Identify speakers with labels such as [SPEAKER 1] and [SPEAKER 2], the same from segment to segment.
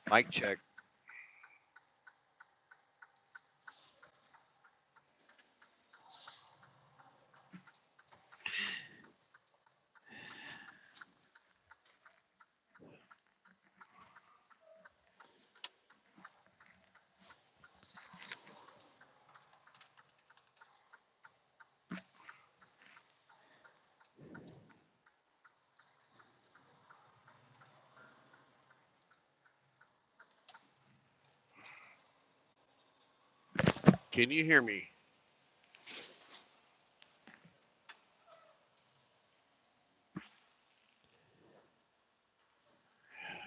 [SPEAKER 1] Mic check. Can you hear me?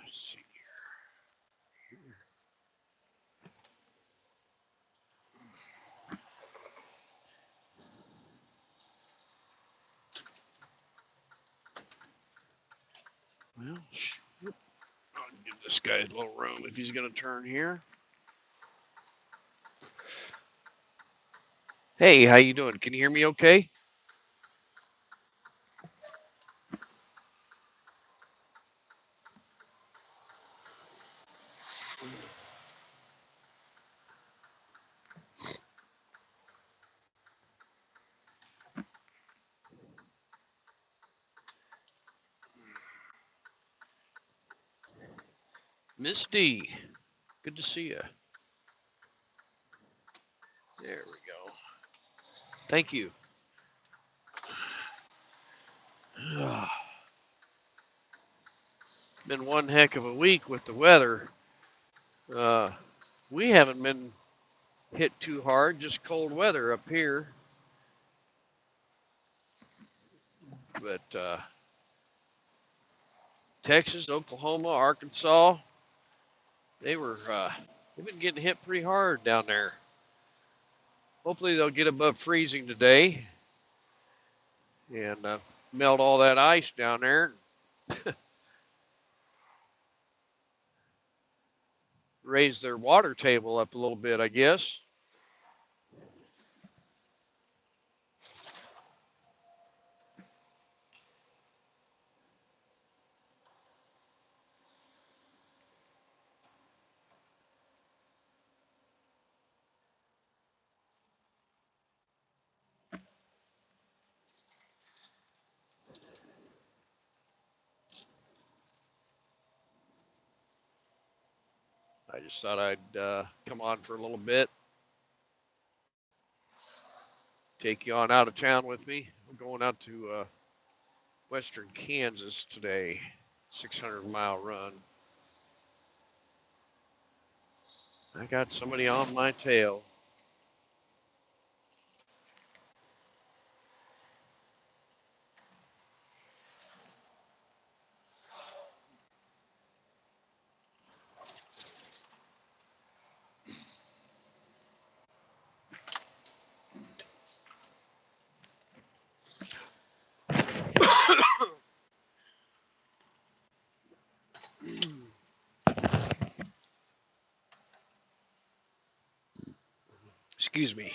[SPEAKER 1] Let's see. Well, I'll give this guy a little room if he's going to turn here. Hey, how you doing? Can you hear me okay? Miss D, good to see you. There we go. Thank you. Been one heck of a week with the weather. We haven't been hit too hard, just cold weather up here. But Texas, Oklahoma, Arkansas, they've been getting hit pretty hard down there. Hopefully they'll get above freezing today and melt all that ice down there. Raise their water table up a little bit, I guess. I just thought I'd come on for a little bit, take you on out of town with me. We're going out to western Kansas today, 600-mile run. I got somebody on my tail. Excuse me.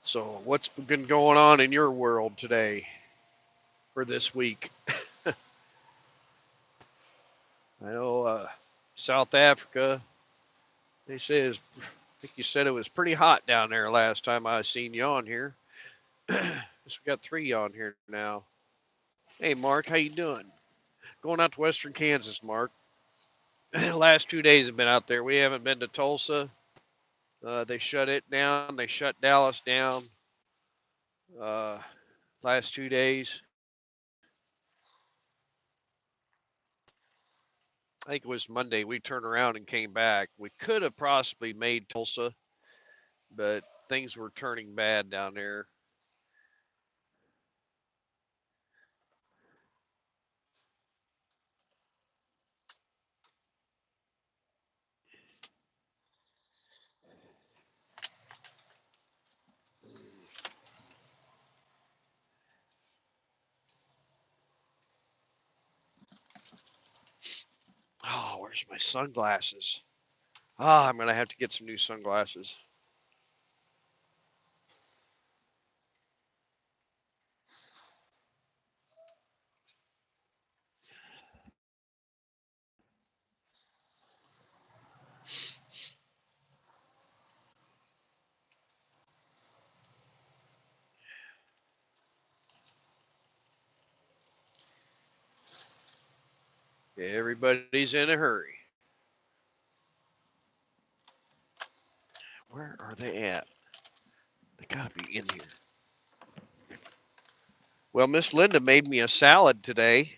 [SPEAKER 1] So, what's been going on in your world today or this week? I know South Africa, they say is, I think you said it was pretty hot down there last time I seen you on here. So we got 3 on here now. Hey, Mark, how you doing? Going out to western Kansas, Mark. Last 2 days have been out there. We haven't been to Tulsa. They shut it down. They shut Dallas down uh, last 2 days. I think it was Monday. We turned around and came back. We could have possibly made Tulsa, but things were turning bad down there. Where's my sunglasses? Ah, I'm going to have to get some new sunglasses. Everybody's in a hurry. Where are they at? They got to be in here. Well, Miss Linda made me a salad today.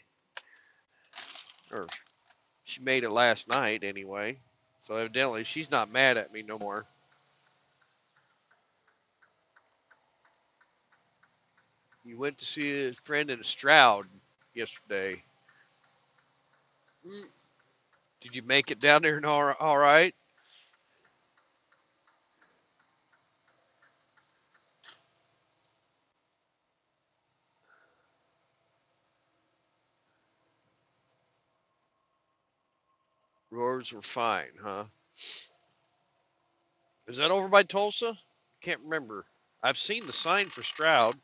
[SPEAKER 1] Or she made it last night anyway. So evidently she's not mad at me no more. You went to see a friend in Stroud yesterday. Did you make it down there and all right? Roars were fine, huh? Is that over by Tulsa? Can't remember. I've seen the sign for Stroud.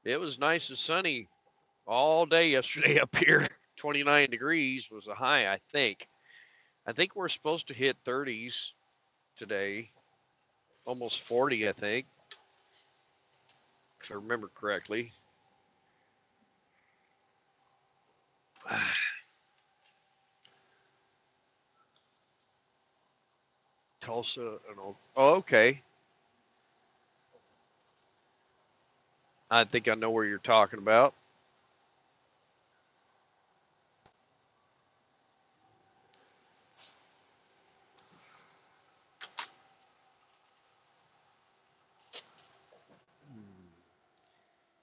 [SPEAKER 1] It was nice and sunny all day yesterday up here. 29 degrees was a high, I think. I think we're supposed to hit 30s today, almost 40, I think, if I remember correctly. Tulsa and oh, okay. I think I know where you're talking about.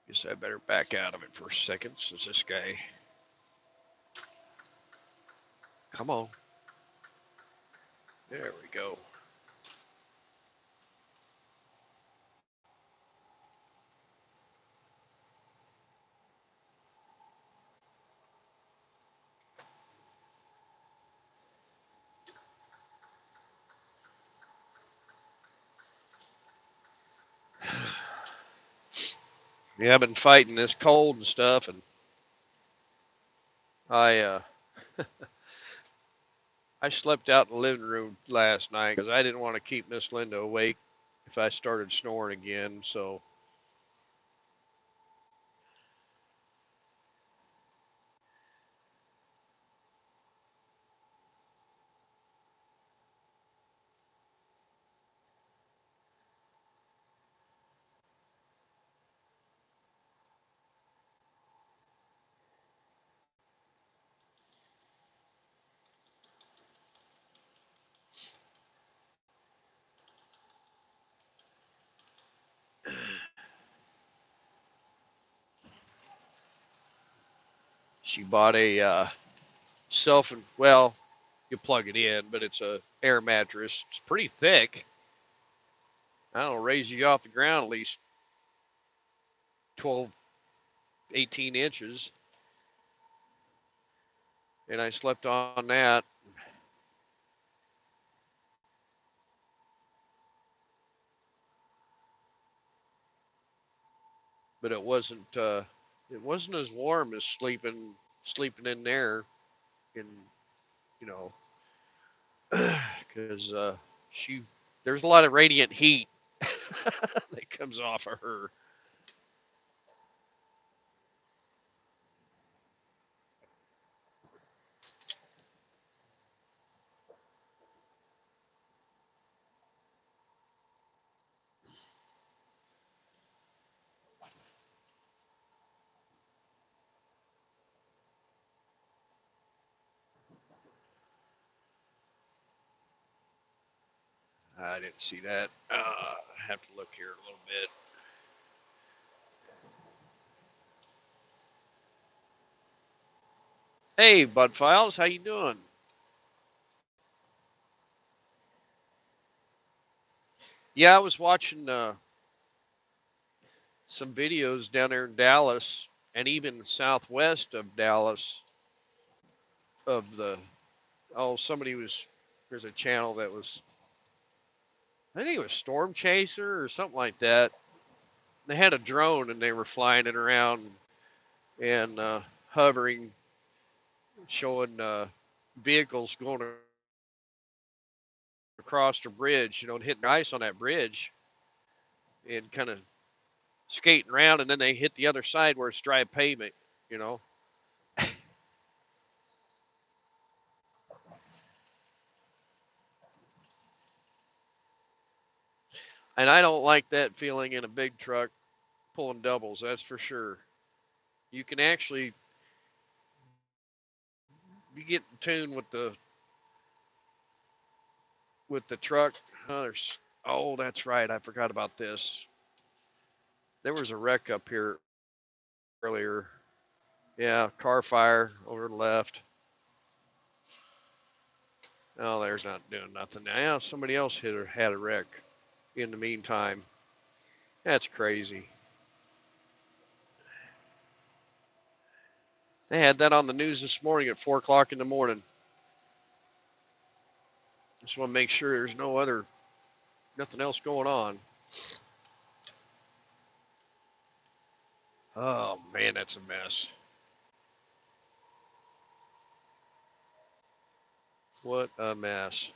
[SPEAKER 1] Guess I better back out of it for a second since this guy. Come on. There we go. Yeah, I've been fighting this cold and stuff, and I I slept out in the living room last night because I didn't want to keep Miss Linda awake if I started snoring again. So she bought a well, you plug it in, but it's a air mattress. It's pretty thick. I don't know, raise you off the ground at least 12, 18 inches. And I slept on that. But it wasn't as warm as sleeping in there in you know because she there's a lot of radiant heat that comes off of her. I didn't see that. I have to look here a little bit. Hey, Bud Files, how you doing? Yeah, I was watching some videos down there in Dallas and even southwest of Dallas of the somebody was there's a channel that was I think it was Storm Chaser or something like that. They had a drone and they were flying it around and hovering, showing vehicles going across the bridge, and hitting ice on that bridge and kind of skating around, and then they hit the other side where it's dry pavement, you know. And I don't like that feeling in a big truck pulling doubles, that's for sure. You can actually be getting in tune with the truck. Oh, that's right. I forgot about this. There was a wreck up here earlier. Yeah, car fire over to the left. Oh, there's not doing nothing now. Yeah, somebody else had a wreck in the meantime. That's crazy. They had that on the news this morning at 4 o'clock in the morning. Just want to make sure there's nothing else going on. Oh man, that's a mess. What a mess.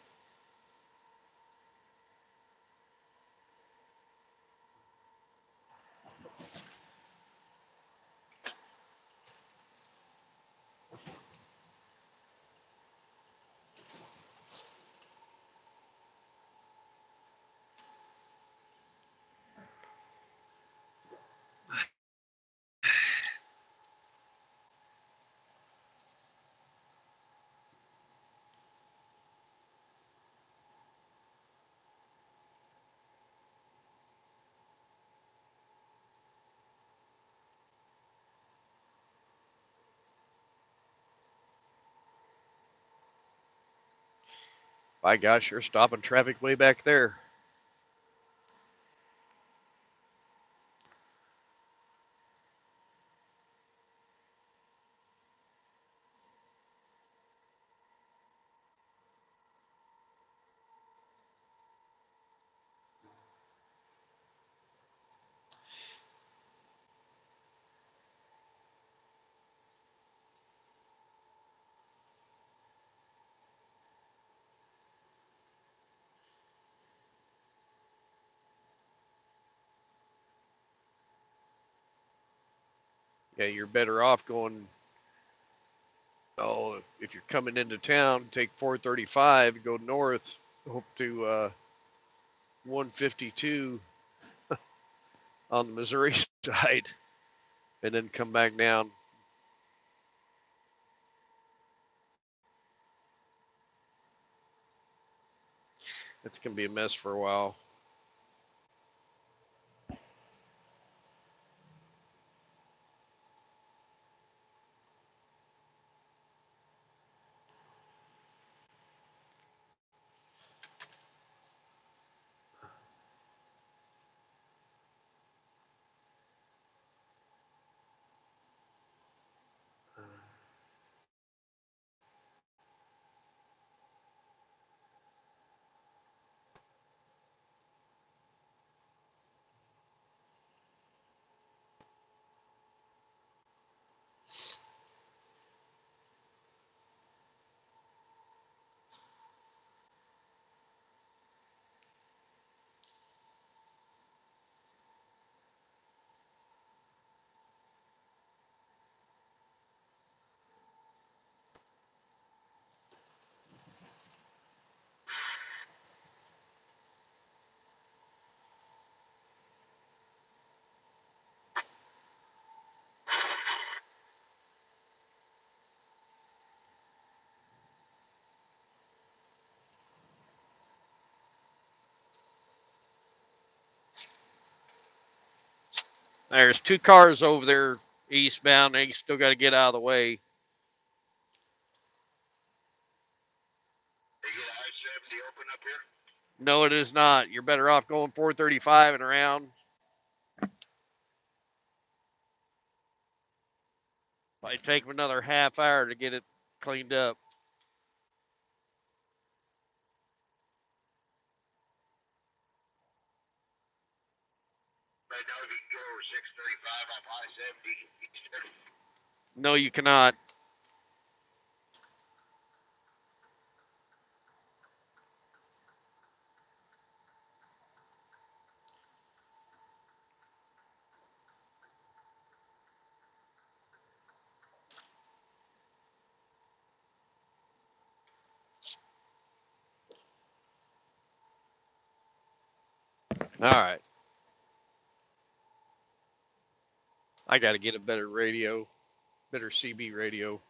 [SPEAKER 1] By gosh, you're stopping traffic way back there. Yeah, you're better off going. Oh, if you're coming into town, take 435, go north, hope to 152 on the Missouri side, and then come back down. It's gonna be a mess for a while. There's two cars over there eastbound. They still got to get out of the way.
[SPEAKER 2] They get I-70 open up here?
[SPEAKER 1] No, it is not. You're better off going 435 and around. Probably take them another half hour to get it cleaned up.
[SPEAKER 2] Right now, if you can get over 635 off I-70,
[SPEAKER 1] No, you cannot. All right. I got to get a better radio, better CB radio.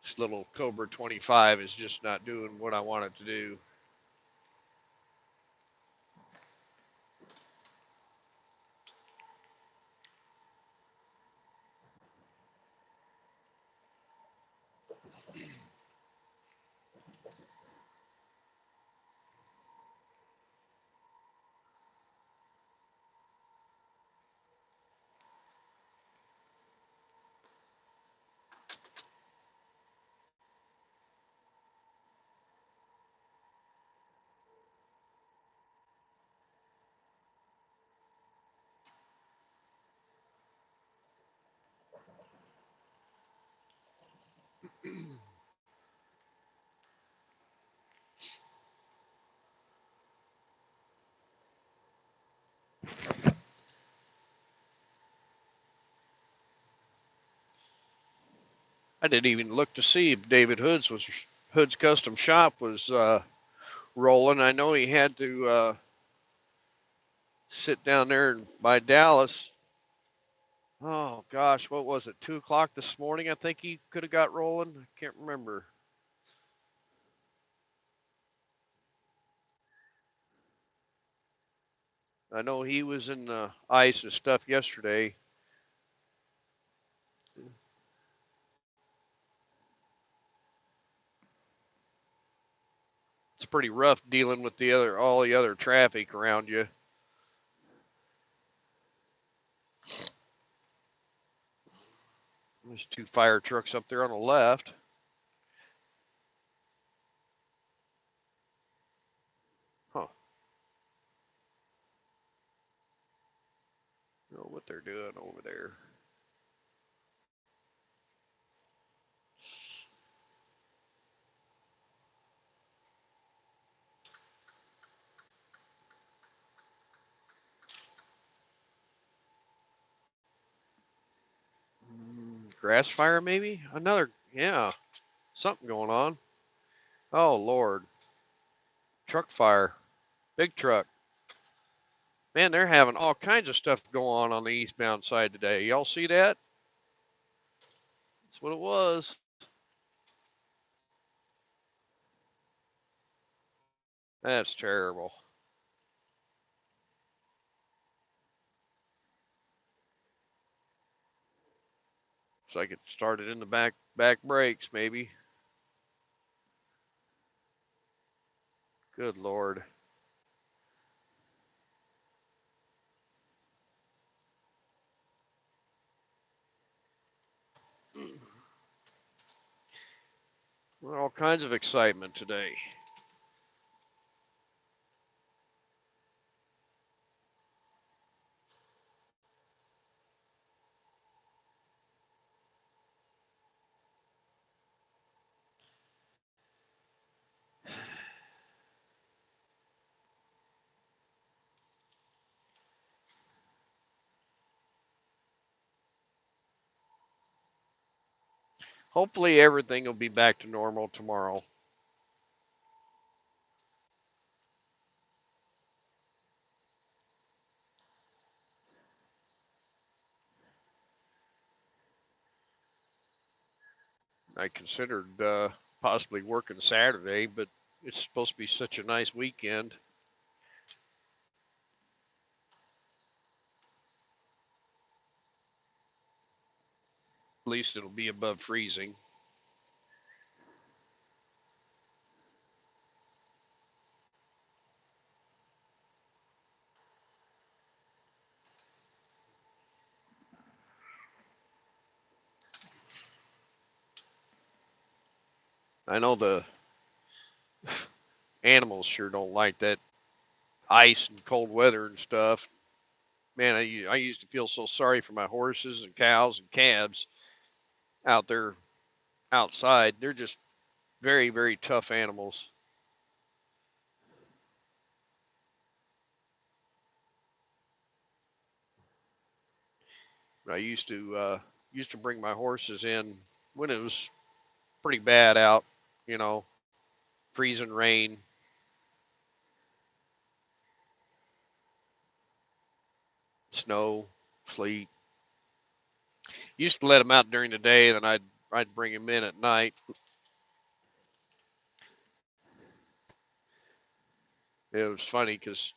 [SPEAKER 1] This little Cobra 25 is just not doing what I want it to do. I didn't even look to see if David Hood's Custom Shop was rolling. I know he had to sit down there by Dallas. Oh gosh, what was it? 2 o'clock this morning. I think he could have got rolling. I can't remember. I know he was in the ice and stuff yesterday. It's pretty rough dealing with all the other traffic around you. There's 2 fire trucks up there on the left. Huh. I don't know what they're doing over there. Grass fire maybe? Yeah, something going on. Oh Lord. Truck fire. Big truck. Man, they're having all kinds of stuff going on the eastbound side today. Y'all see that? That's what it was. That's terrible. Looks like it started in the back brakes, maybe. Good Lord. All kinds of excitement today. Hopefully everything will be back to normal tomorrow. I considered possibly working Saturday, but it's supposed to be such a nice weekend. At least it'll be above freezing. I know the animals sure don't like that ice and cold weather and stuff. Man, I used to feel so sorry for my horses and cows and calves out there outside. They're just very, very tough animals. I used to bring my horses in when it was pretty bad out, you know, freezing rain. Snow, sleet. Used to let them out during the day, then I'd bring them in at night. It was funny because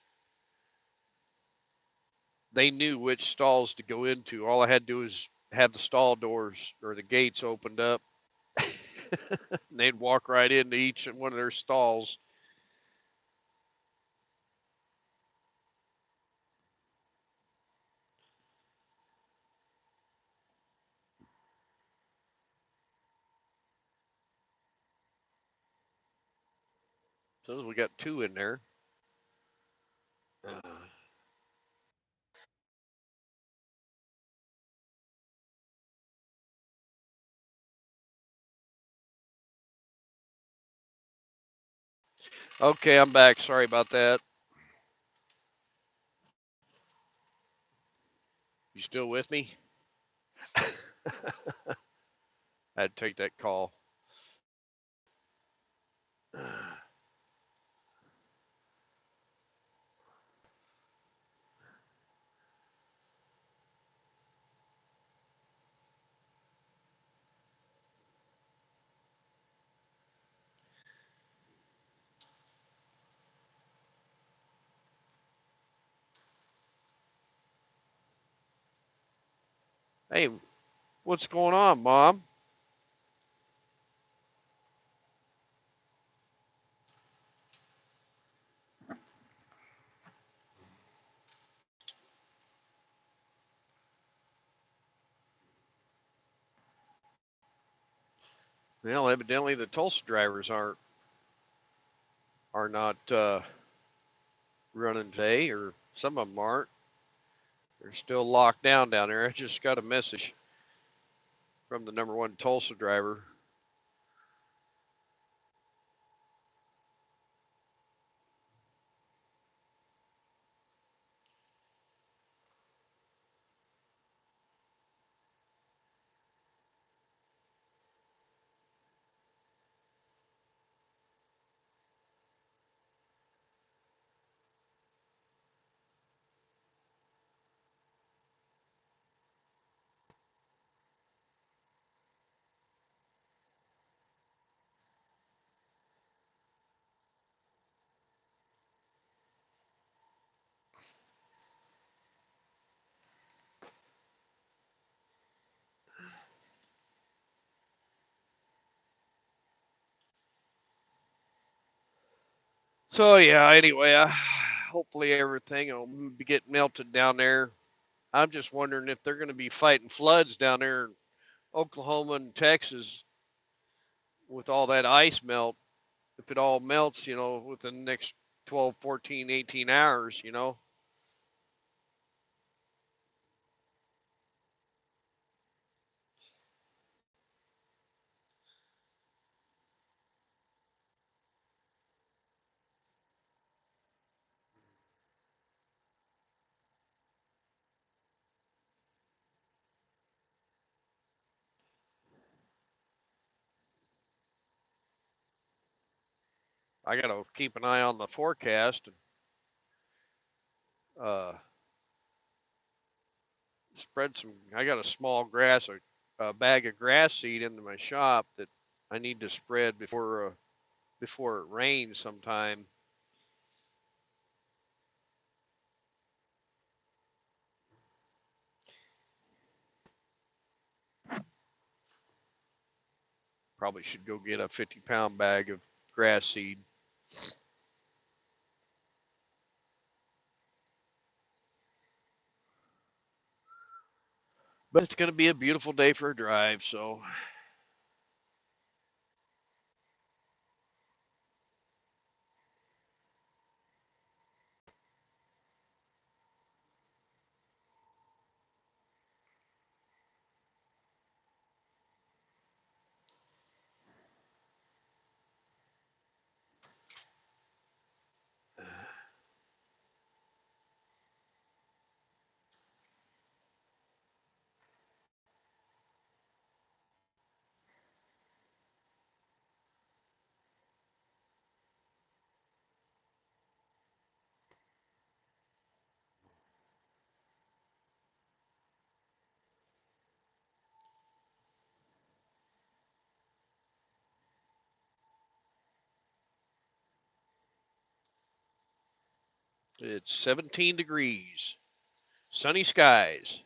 [SPEAKER 1] they knew which stalls to go into. All I had to do was have the stall doors or the gates opened up. And they'd walk right into each one of their stalls. So we got two in there. Uh, okay, I'm back. Sorry about that. You still with me? I had to take that call. Hey, what's going on, Mom? Well, evidently the Tulsa drivers are not running today, or some of them aren't. They're still locked down there. I just got a message from the number one Tulsa driver. So yeah, anyway, hopefully everything will be getting melted down there. I'm just wondering if they're going to be fighting floods down there in Oklahoma and Texas with all that ice melt. If it all melts, within the next 12, 14, 18 hours. I got to keep an eye on the forecast and uh, spread some. I got a small a bag of grass seed into my shop that I need to spread before it rains sometime. Probably should go get a 50-pound bag of grass seed. But it's going to be a beautiful day for a drive, so. It's 17 degrees, sunny skies.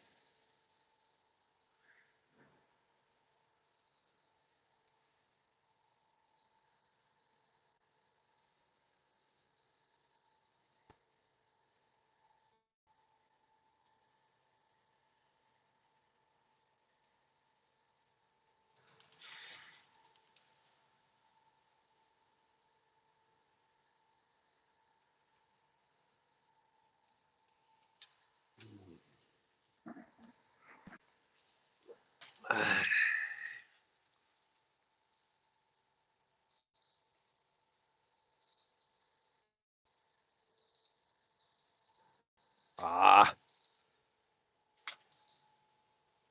[SPEAKER 1] Ah,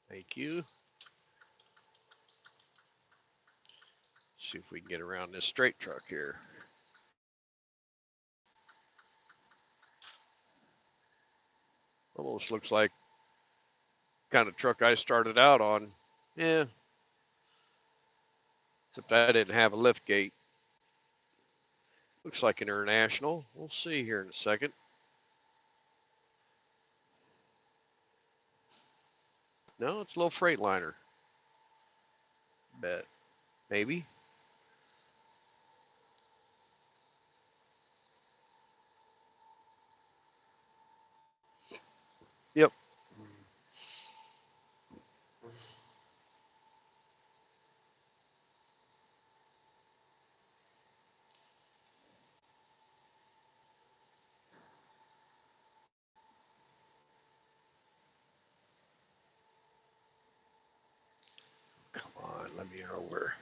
[SPEAKER 1] thank you. See if we can get around this straight truck here. Almost looks like kind of truck I started out on. Yeah. Except I didn't have a lift gate. Looks like International. We'll see here in a second. No, it's a little Freightliner. Bet. Maybe. Yep. Come on, let me know where.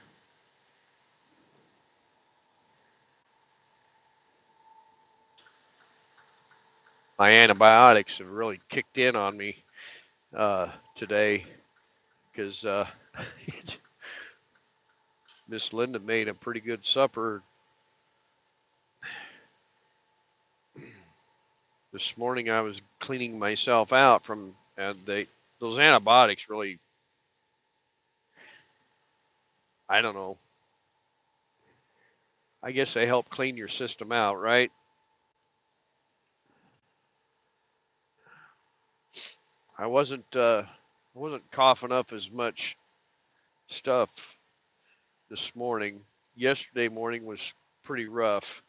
[SPEAKER 1] My antibiotics have really kicked in on me today because Miss Linda made a pretty good supper this morning. I was cleaning myself out from, and those antibiotics really, I don't know. I guess they help clean your system out, right? I wasn't coughing up as much stuff this morning. Yesterday morning was pretty rough.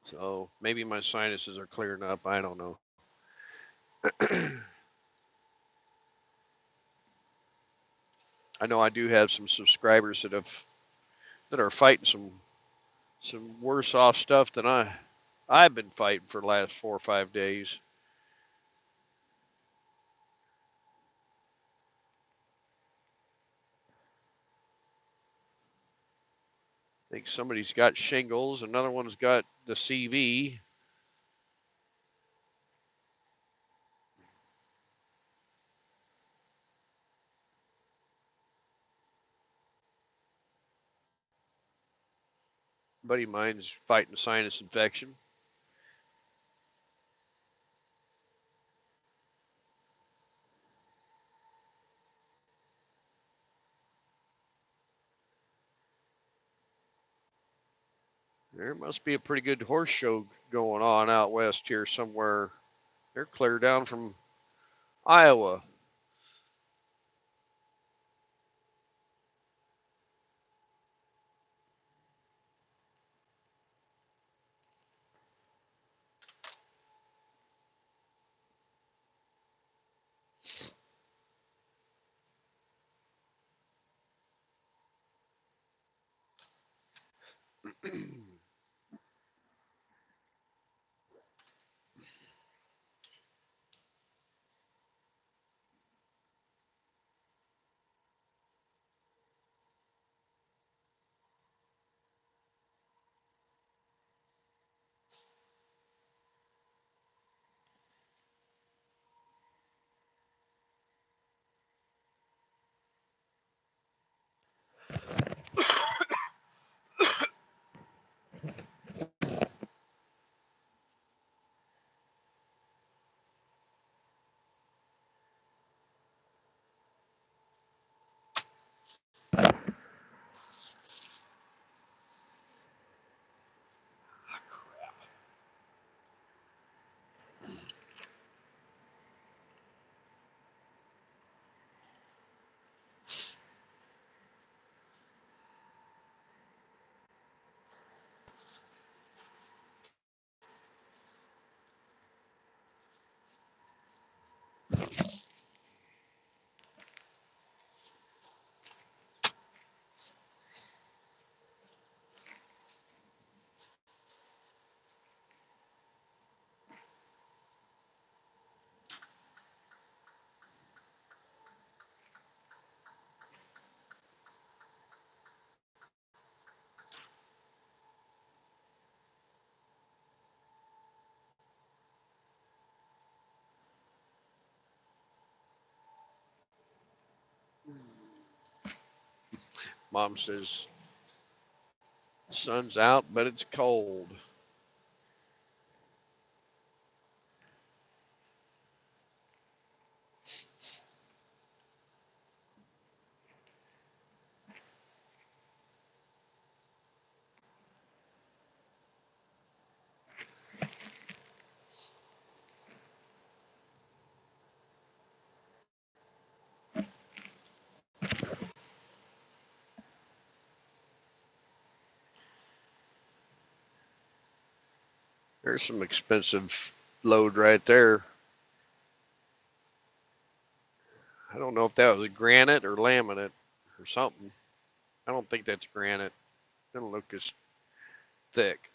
[SPEAKER 1] So maybe my sinuses are clearing up. I don't know. I know I do have some subscribers that are fighting some worse off stuff than I've been fighting for the last 4 or 5 days. I think somebody's got shingles, another one's got the CV. A buddy of mine's fighting a sinus infection. There must be a pretty good horse show going on out west here somewhere. They're clear down from Iowa. Mom says, sun's out, but it's cold. There's some expensive load right there. I don't know if that was granite or laminate or something. I don't think that's granite. It doesn't look as thick.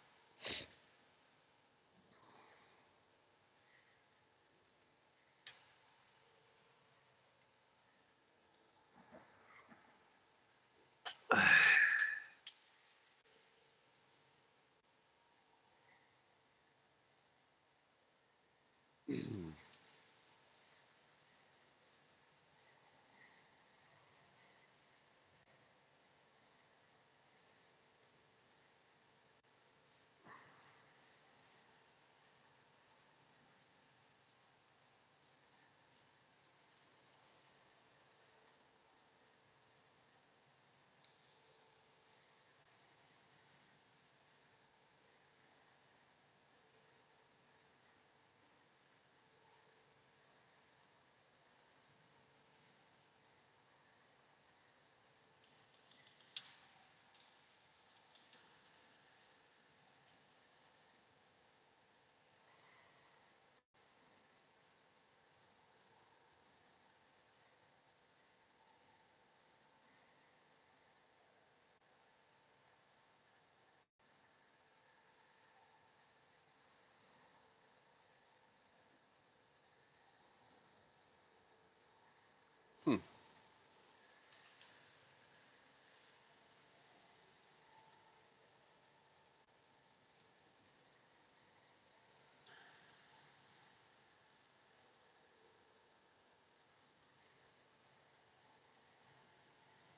[SPEAKER 1] Hmm.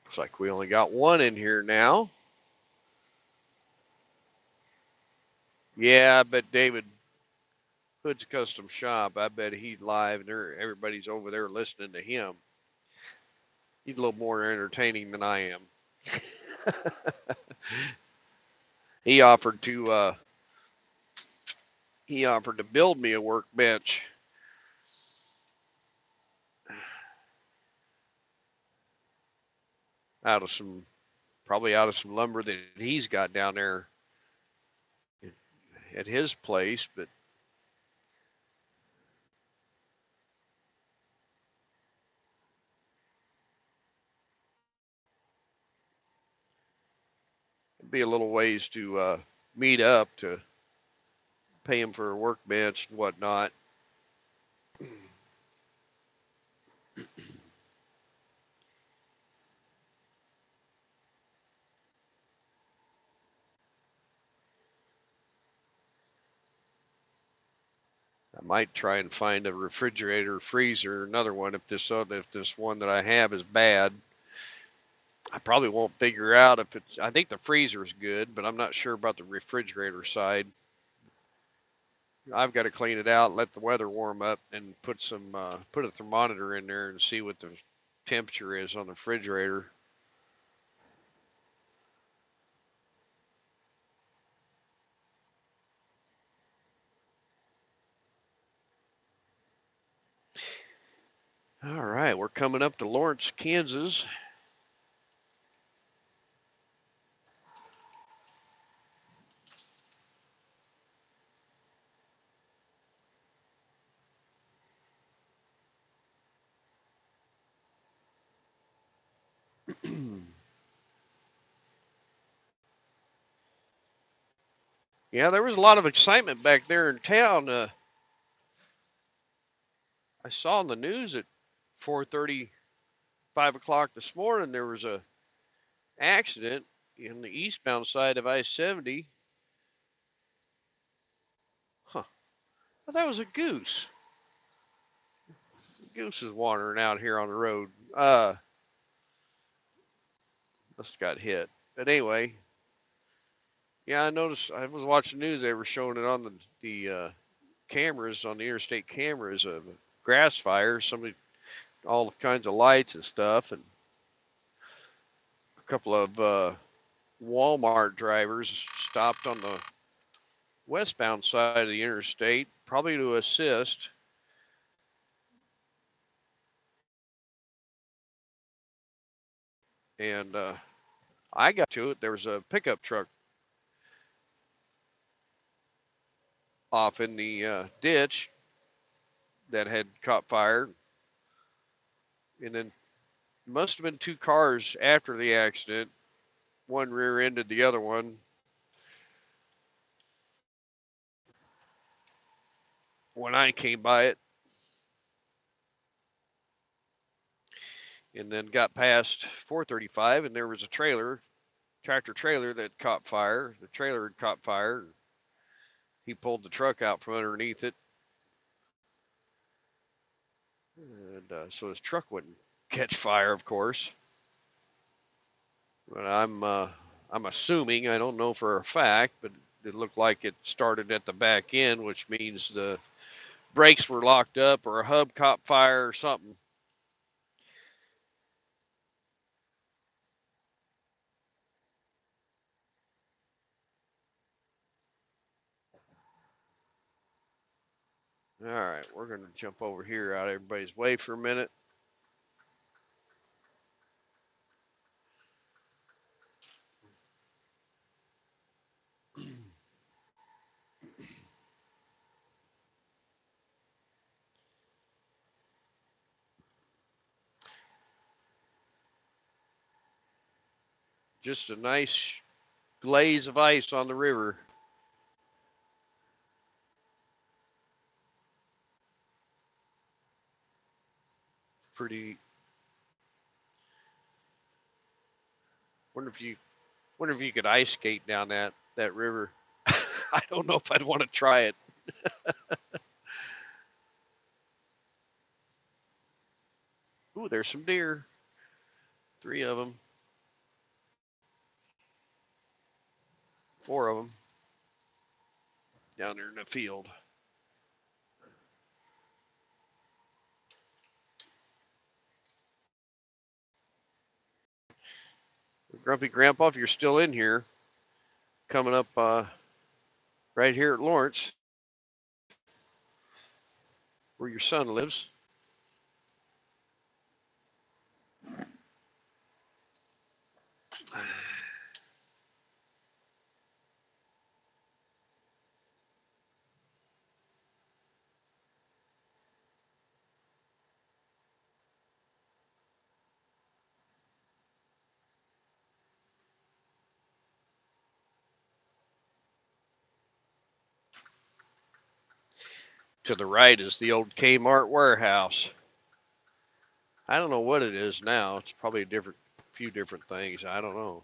[SPEAKER 1] Looks like we only got one in here now. Yeah, I bet David Hood's Custom Shop. I bet he's live and everybody's over there listening to him. He's a little more entertaining than I am. He offered to build me a workbench out of some probably out of some lumber that he's got down there at his place, but it'd be a little ways to meet up to pay him for a workbench and whatnot. I might try and find a refrigerator, freezer, another one if this one that I have is bad. I probably won't figure out if it's. I think the freezer is good, but I'm not sure about the refrigerator side. I've got to clean it out, let the weather warm up, and put a thermometer in there and see what the temperature is on the refrigerator. All right, we're coming up to Lawrence, Kansas. Yeah, there was a lot of excitement back there in town. I saw on the news at 4:30, 5 o'clock this morning there was a accident in the eastbound side of I-70. Huh? Well, that was a goose. The goose is wandering out here on the road. Must have got hit. But anyway, yeah, I noticed. I was watching the news. They were showing it on the cameras, on the interstate cameras, of grass fire. Somebody, all kinds of lights and stuff, and a couple of Walmart drivers stopped on the westbound side of the interstate, probably to assist. And I got to it. There was a pickup truck off in the ditch that had caught fire, and then must have been two cars after the accident. One rear-ended the other one. When I came by it, and then got past 435, and there was a tractor trailer that caught fire. The trailer had caught fire. He pulled the truck out from underneath it, and so his truck wouldn't catch fire, of course. But I'm assuming, I don't know for a fact, but it looked like it started at the back end, which means the brakes were locked up or a hub caught fire or something. All right, we're going to jump over here out of everybody's way for a minute. Just a nice glaze of ice on the river. Pretty. Wonder if you wonder if you could ice skate down that river. I don't know if I'd want to try it. Ooh, there's some deer. 3 of them. 4 of them down there in the field. Grumpy Grandpa, if you're still in here, coming up right here at Lawrence, where your son lives. To the right is the old Kmart warehouse. I don't know what it is now. It's probably a few different things. I don't know.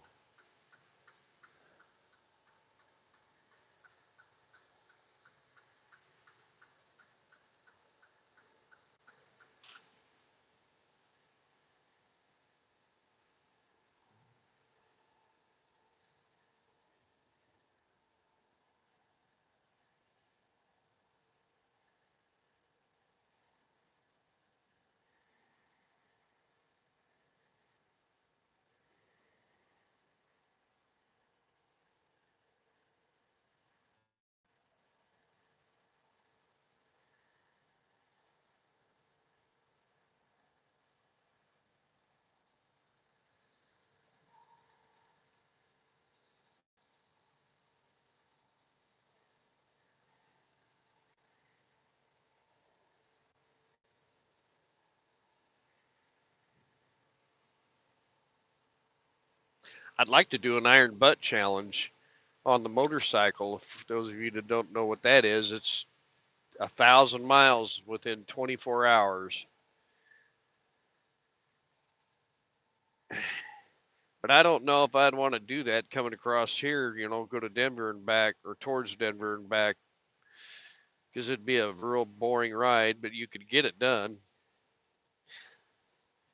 [SPEAKER 1] I'd like to do an iron butt challenge on the motorcycle. For those of you that don't know what that is, it's 1,000 miles within 24 hours. But I don't know if I'd want to do that coming across here, go to Denver and back or towards Denver and back, because it'd be a real boring ride, but you could get it done.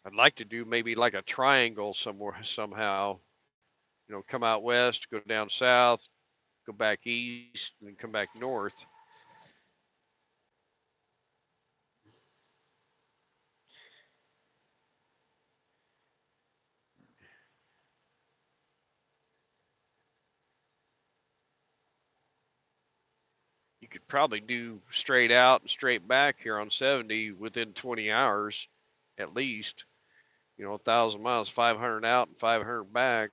[SPEAKER 1] I'd like to do maybe like a triangle somewhere somehow. Come out west, go down south, go back east, and come back north. You could probably do straight out and straight back here on 70 within 20 hours at least. 1,000 miles, 500 out and 500 back.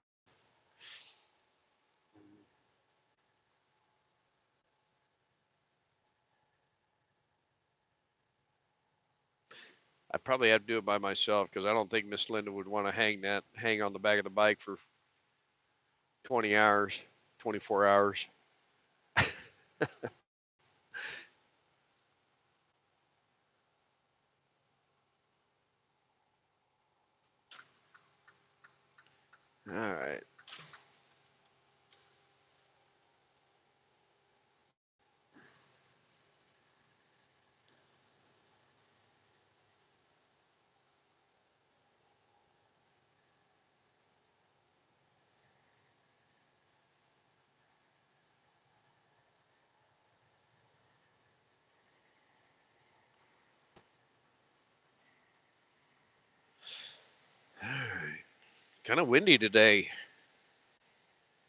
[SPEAKER 1] I probably have to do it by myself because I don't think Miss Linda would want to hang on the back of the bike for 20 hours, 24 hours. All right. All right. Kind of windy today.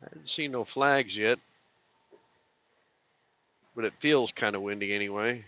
[SPEAKER 1] I haven't seen no flags yet, but it feels kind of windy anyway.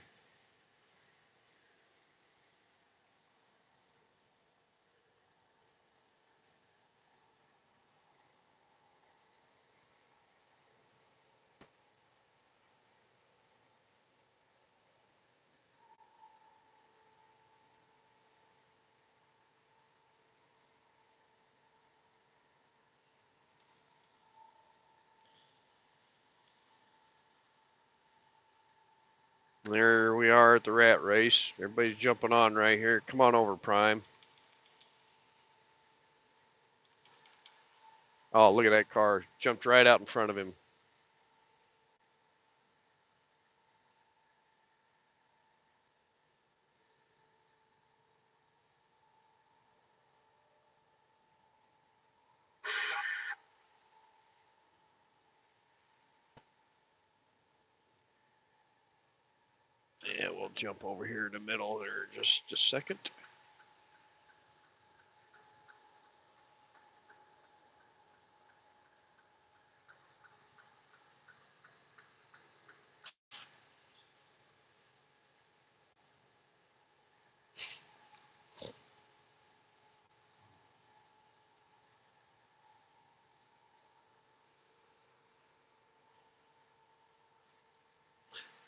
[SPEAKER 1] There we are at the rat race. Everybody's jumping on right here. Come on over, Prime. Oh, look at that car. Jumped right out in front of him. Yeah, we'll jump over here in the middle there just a second.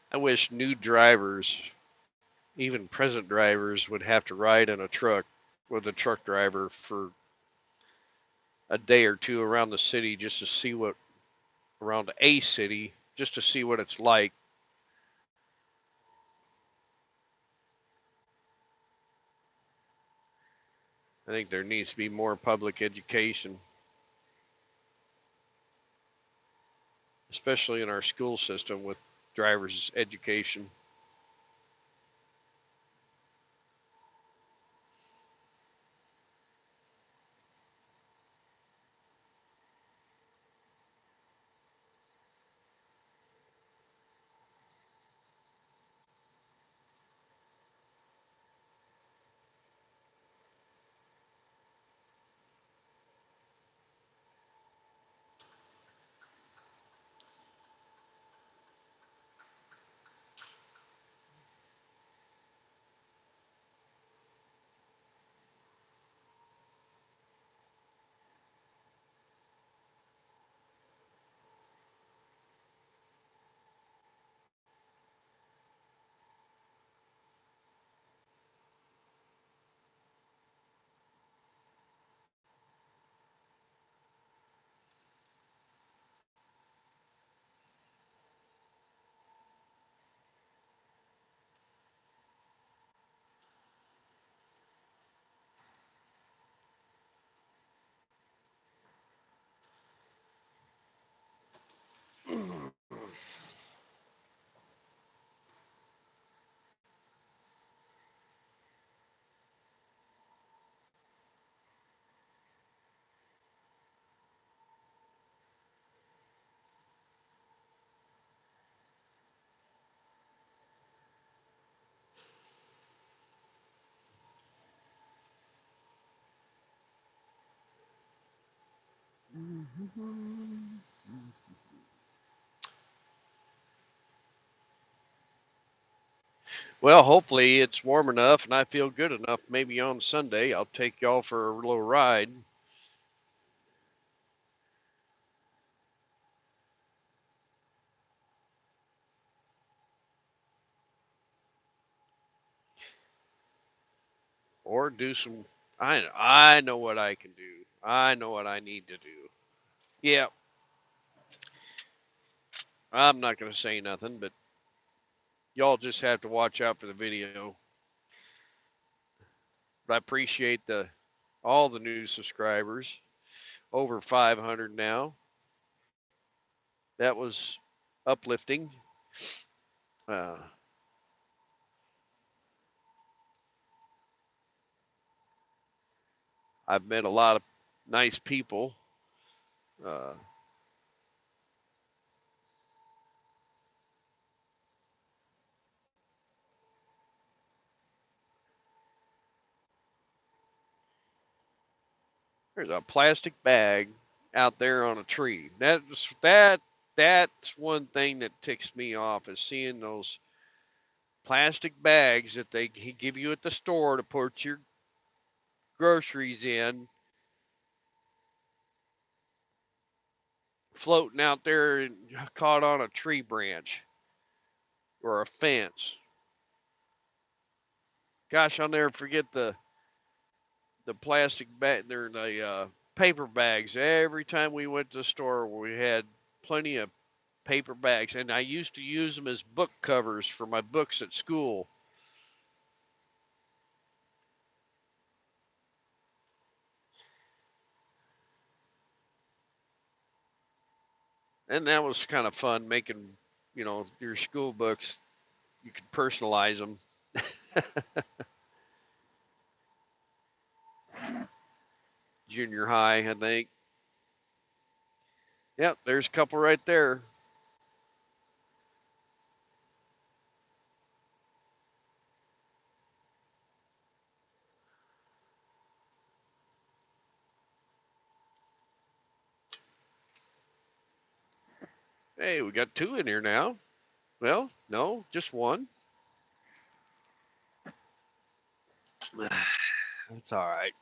[SPEAKER 1] I wish new drivers, even present drivers, would have to ride in a truck with a truck driver for a day or two around the city just to see around a city, just to see what it's like. I think there needs to be more public education, especially in our school system with driver's education. Well, hopefully it's warm enough and I feel good enough. Maybe on Sunday I'll take y'all for a little ride. Or do some. I know what I can do. I know what I need to do. Yeah, I'm not gonna say nothing, but y'all just have to watch out for the video. But I appreciate the all the new subscribers. Over 500 now. That was uplifting. Uh, I've met a lot of nice people. Uh, there's a plastic bag out there on a tree. That's one thing that ticks me off is seeing those plastic bags that they give you at the store to put your groceries in, floating out there and caught on a tree branch or a fence. Gosh, I'll never forget the plastic bag. They're the paper bags. Every time we went to the store, we had plenty of paper bags, and I used to use them as book covers for my books at school. And that was kind of fun making, your school books. You could personalize them. Junior high, I think. Yep, there's a couple right there. Hey, we got two in here now. Well, no, just one. That's all right.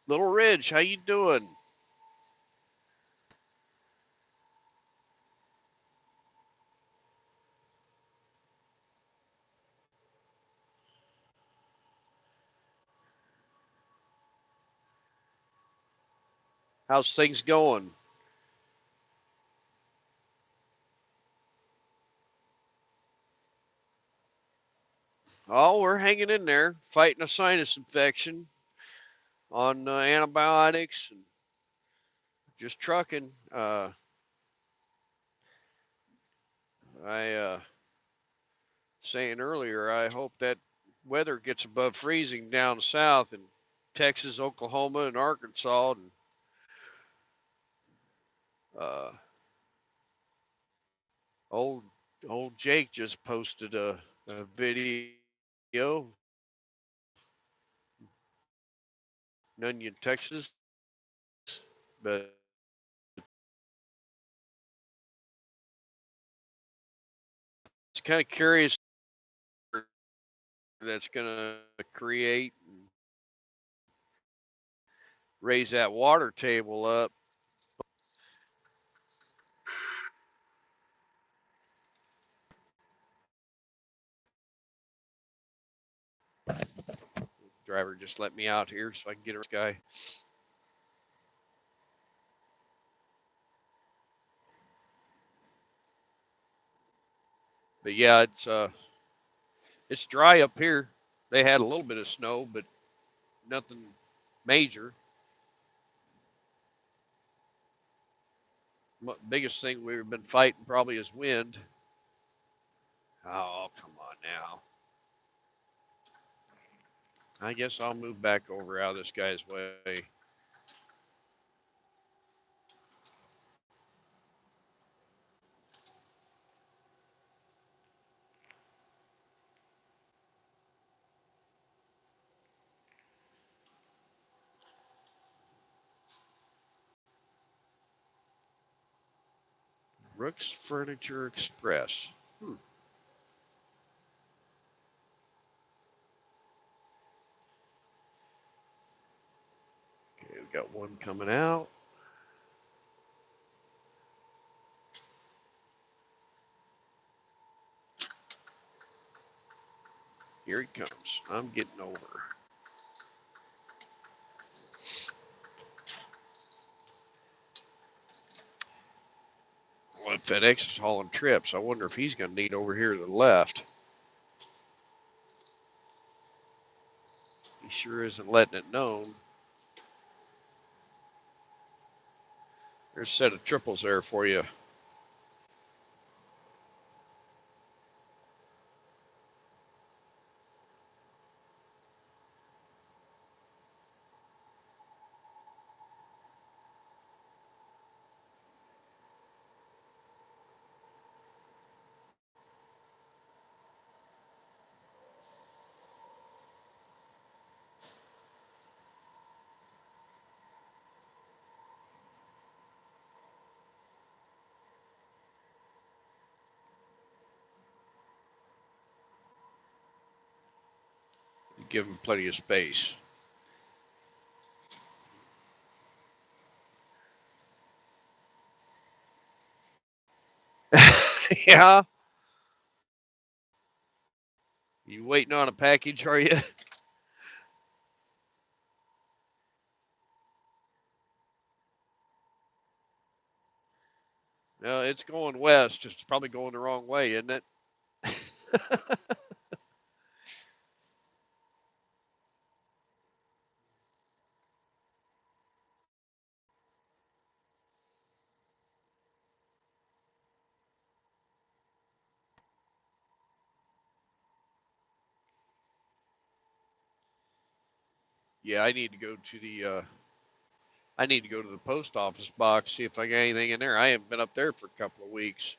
[SPEAKER 1] Little Ridge, how you doing? How's things going? Oh, we're hanging in there, fighting a sinus infection on antibiotics and just trucking. I saying earlier, I hope that weather gets above freezing down south in Texas, Oklahoma, and Arkansas. And uh, old old Jake just posted a video, Nunion, Texas, but it's kind of curious that's going to create and raise that water table up. Driver just let me out here so I can get this guy. But yeah, it's dry up here. They had a little bit of snow, but nothing major. Biggest thing we've been fighting probably is wind. Oh, come on now. I guess I'll move back over out of this guy's way. Brooks Furniture Express. Okay, we got one coming out. Here he comes. I'm getting over. Well, FedEx is hauling trips. I wonder if he's going to need over here to the left. He sure isn't letting it known. There's a set of triples there for you. You give him plenty of space. Yeah. You waiting on a package, are you? No, it's going west. It's probably going the wrong way, isn't it? Yeah, I need to go to the post office box, see if I got anything in there. I haven't been up there for a couple of weeks.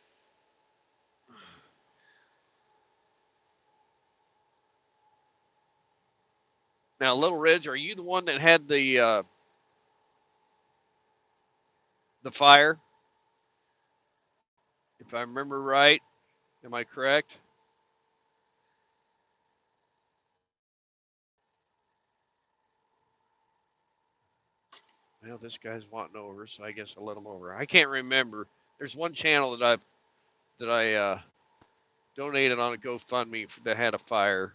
[SPEAKER 1] Now, Little Ridge, are you the one that had the fire? If I remember right, am I correct? Well, this guy's wanting over, so I guess I'll let him over. I can't remember. There's one channel that I donated on a GoFundMe that had a fire,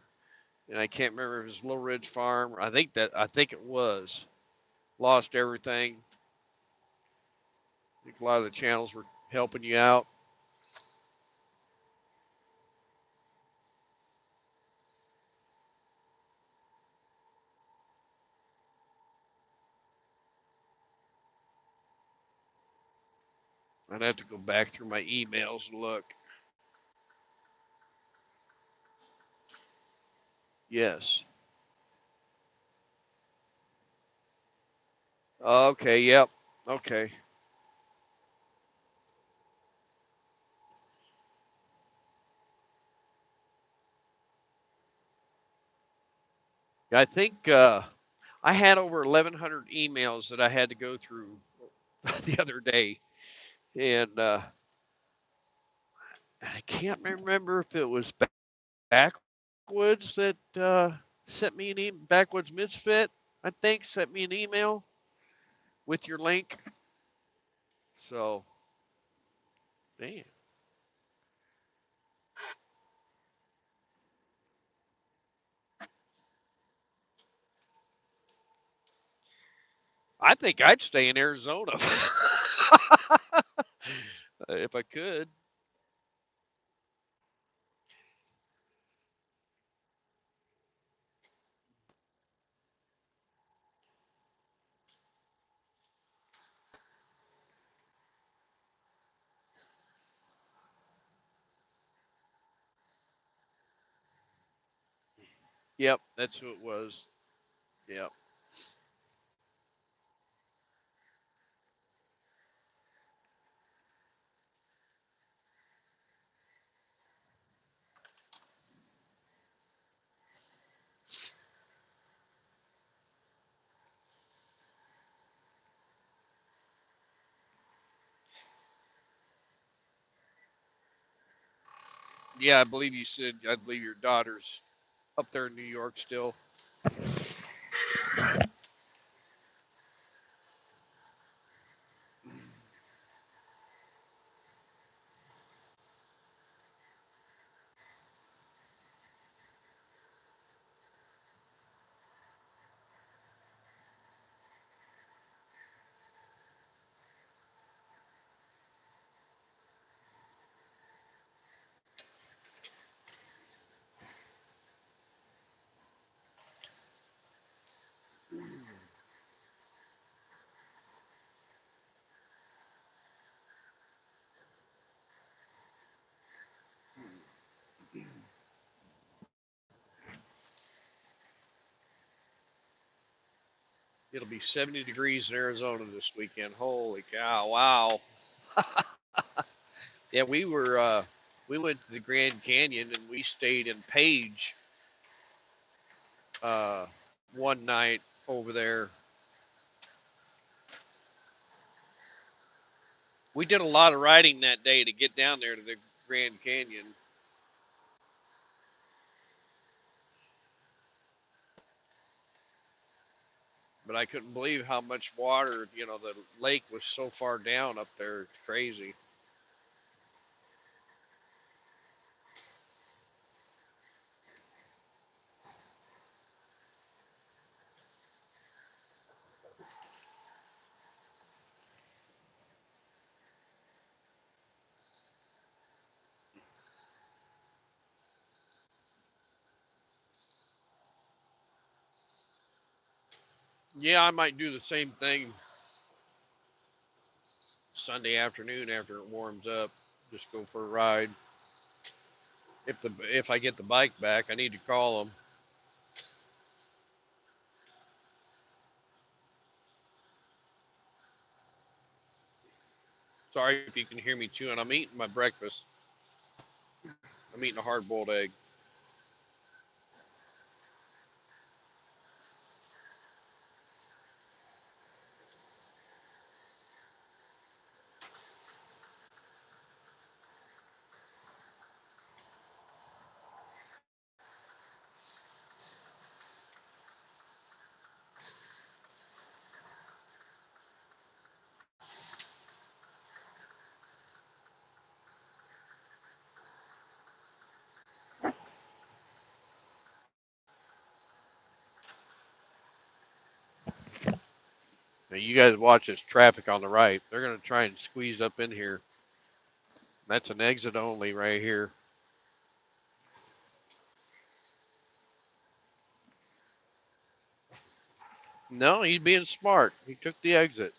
[SPEAKER 1] and I can't remember if it was Little Ridge Farm. I think it was. Lost everything. I think a lot of the channels were helping you out. I'd have to go back through my emails and look. Yes. Okay. Yep. Okay. I think I had over 1,100 emails that I had to go through the other day, and I can't remember if it was Backwoods that sent me an email. Backwoods Misfit, I think, sent me an email with your link. So, man, I think I'd stay in Arizona if I could. Yep, that's who it was. Yep. Yeah, I believe you said. I believe your daughter's up there in New York still. It'll be 70 degrees in Arizona this weekend. Holy cow! Wow. Yeah, we went to the Grand Canyon and we stayed in Page uh, one night over there. We did a lot of riding that day to get down there to the Grand Canyon, but I couldn't believe how much water. The lake was so far down up there. It's crazy. Yeah, I might do the same thing Sunday afternoon after it warms up. Just go for a ride. If I get the bike back, I need to call them. Sorry if you can hear me chewing. I'm eating my breakfast. I'm eating a hard boiled egg. Now you guys watch this traffic on the right. They're gonna try and squeeze up in here. That's an exit only right here. No, he's being smart. He took the exit.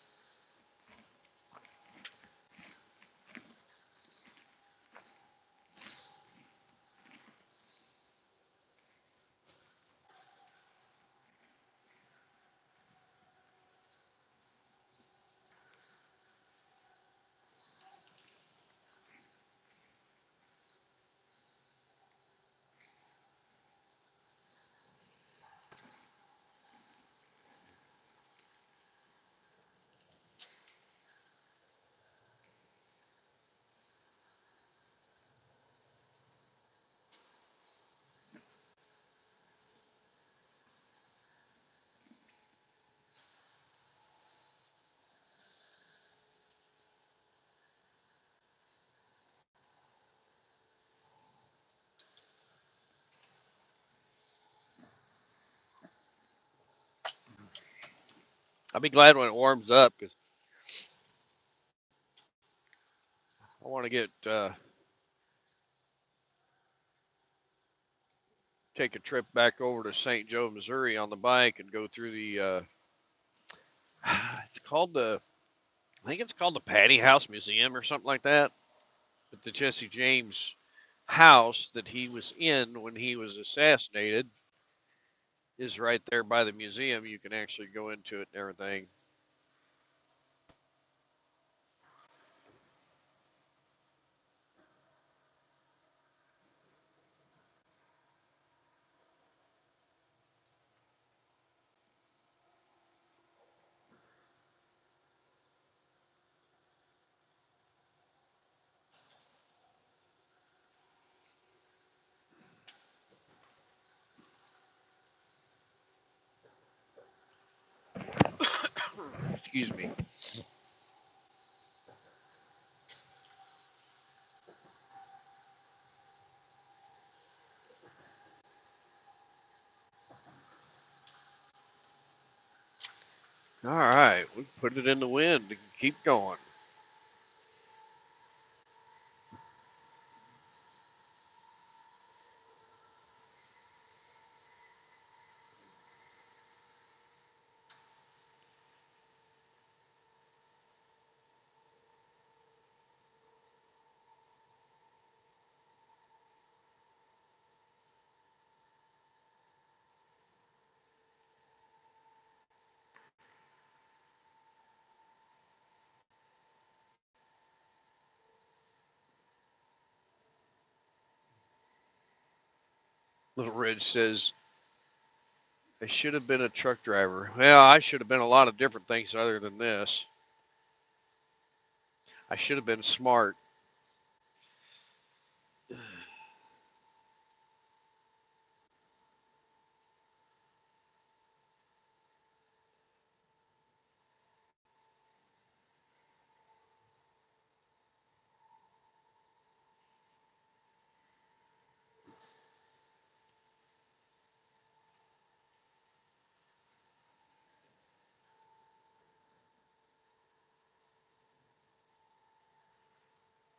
[SPEAKER 1] I'll be glad when it warms up because I want to get take a trip back over to St. Joe, Missouri on the bike and go through the. It's called the. I think it's called the Patty House Museum or something like that. But the Jesse James house that he was in when he was assassinated is right there by the museum. You can actually go into it and everything. Excuse me. All right, we put it in the wind and keep going. Little Ridge says, I should have been a truck driver. Well, I should have been a lot of different things other than this. I should have been smart.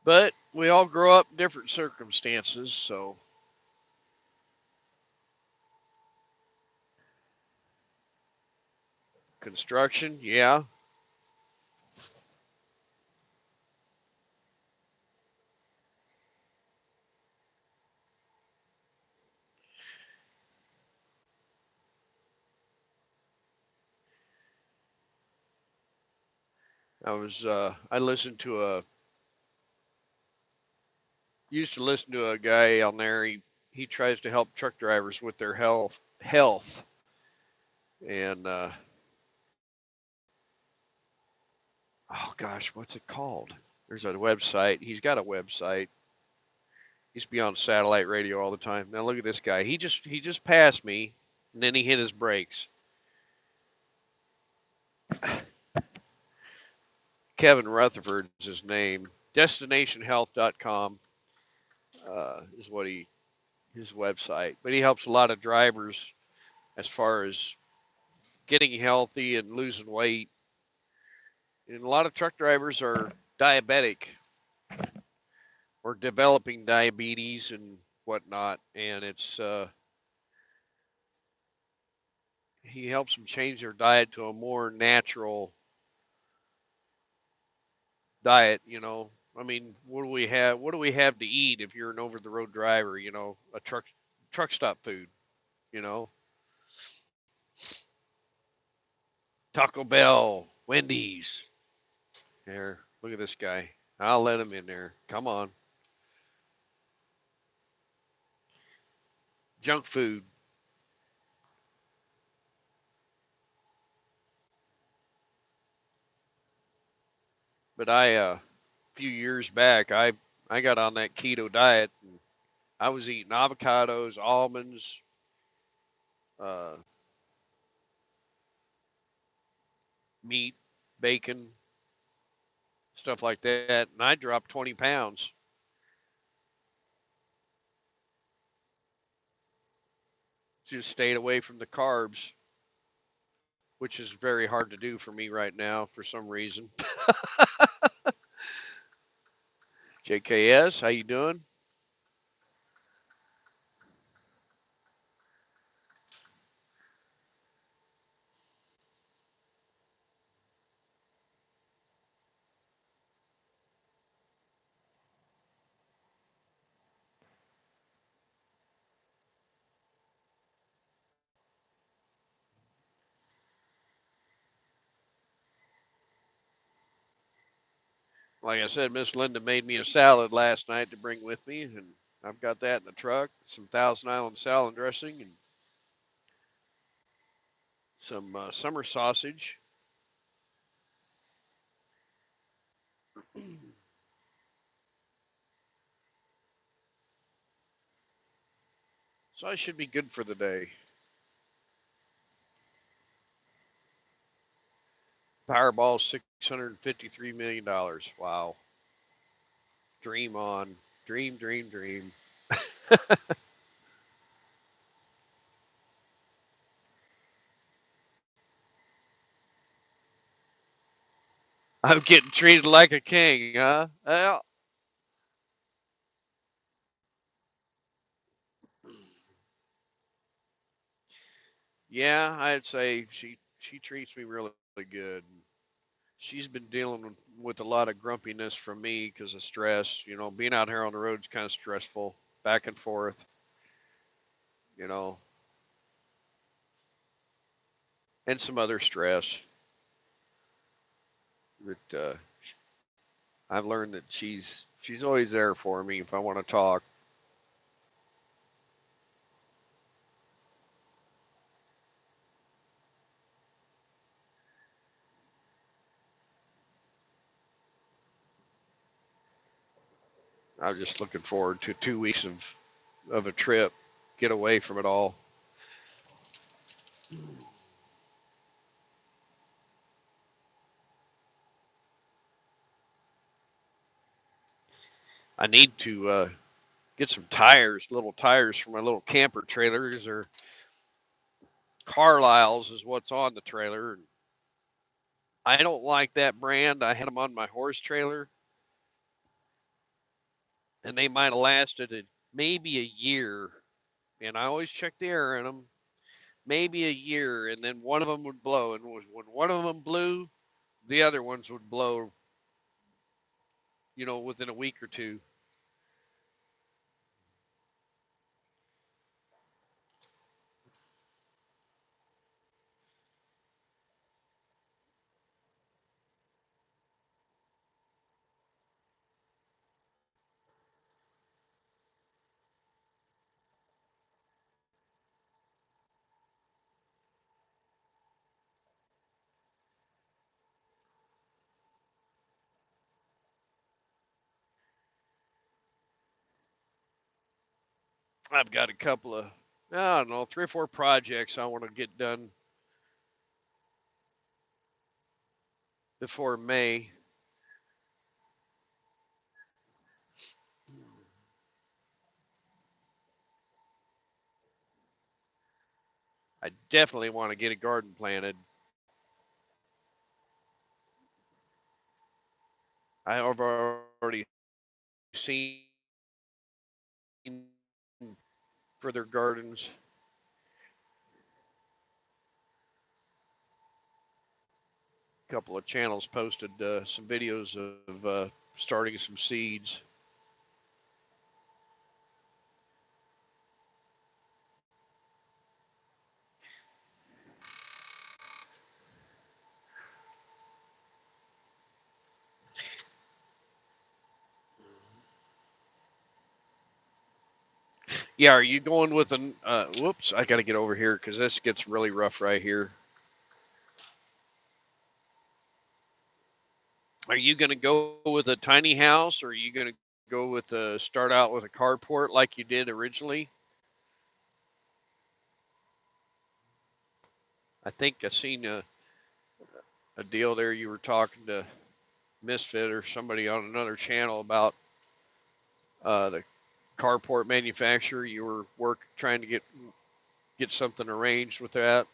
[SPEAKER 1] But we all grow up in different circumstances, so construction, yeah. I listened to used to listen to a guy on there. He tries to help truck drivers with their health, and oh gosh, what's it called? There's a website. He's got a website. He used to be on satellite radio all the time. Now look at this guy. He just passed me, and then he hit his brakes. Kevin Rutherford's his name. DestinationHealth.com is what his website. But he helps a lot of drivers as far as getting healthy and losing weight. And a lot of truck drivers are diabetic or developing diabetes and whatnot. And he helps them change their diet to a more natural diet. I mean, what do we have? What do we have to eat if you're an over the road driver? A truck stop food. You know, Taco Bell, Wendy's. Here, look at this guy. I'll let him in there. Come on. Junk food. But a few years back, I got on that keto diet, and I was eating avocados, almonds, uh, meat, bacon, stuff like that, and I dropped 20 pounds. Just stayed away from the carbs, which is very hard to do for me right now for some reason. JKS, how you doing? Like I said, Miss Linda made me a salad last night to bring with me, and I've got that in the truck. Some Thousand Island salad dressing and some summer sausage. So I should be good for the day. Powerball $653 million. Wow. Dream on. Dream, dream, dream. I'm getting treated like a king, huh? Well, yeah, I'd say she treats me really good. She's been dealing with a lot of grumpiness from me because of stress. You know, being out here on the road is kind of stressful, back and forth. You know, and some other stress. But I've learned that she's always there for me if I want to talk. I'm just looking forward to 2 weeks of a trip, get away from it all. I need to get some tires, little tires for my little camper trailers, or Carlisle's is what's on the trailer. I don't like that brand. I had them on my horse trailer, and they might have lasted maybe a year. And I always check the air in them, maybe a year, and then one of them would blow. And when one of them blew, the other ones would blow, within a week or two. I've got a couple of, I don't know, 3 or 4 projects I want to get done before May. I definitely want to get a garden planted. I have already seen for their gardens. A couple of channels posted some videos of starting some seeds. Yeah, are you going with an? Whoops, I got to get over here because this gets really rough right here. Are you going to go with a tiny house, or are you going to go with start out with a carport like you did originally? I think I seen a deal there. You were talking to Misfit or somebody on another channel about the carport manufacturer. You were trying to get something arranged with that.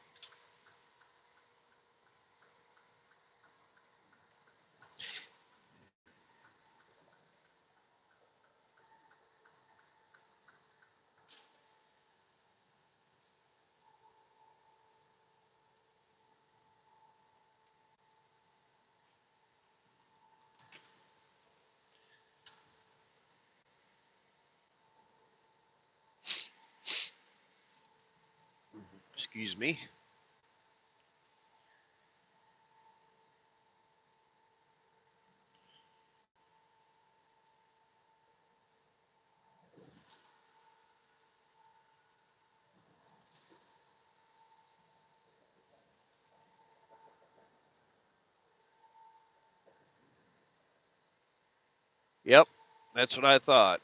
[SPEAKER 1] Excuse me. Yep, that's what I thought.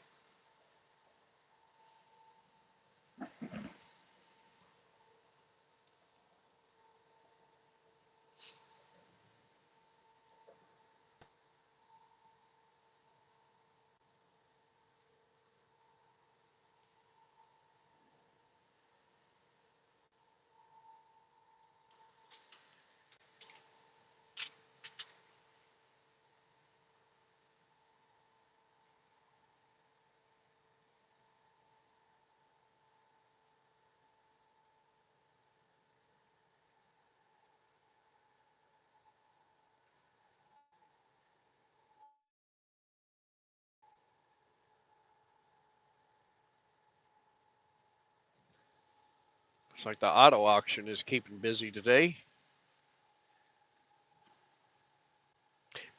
[SPEAKER 1] Looks like the auto auction is keeping busy today.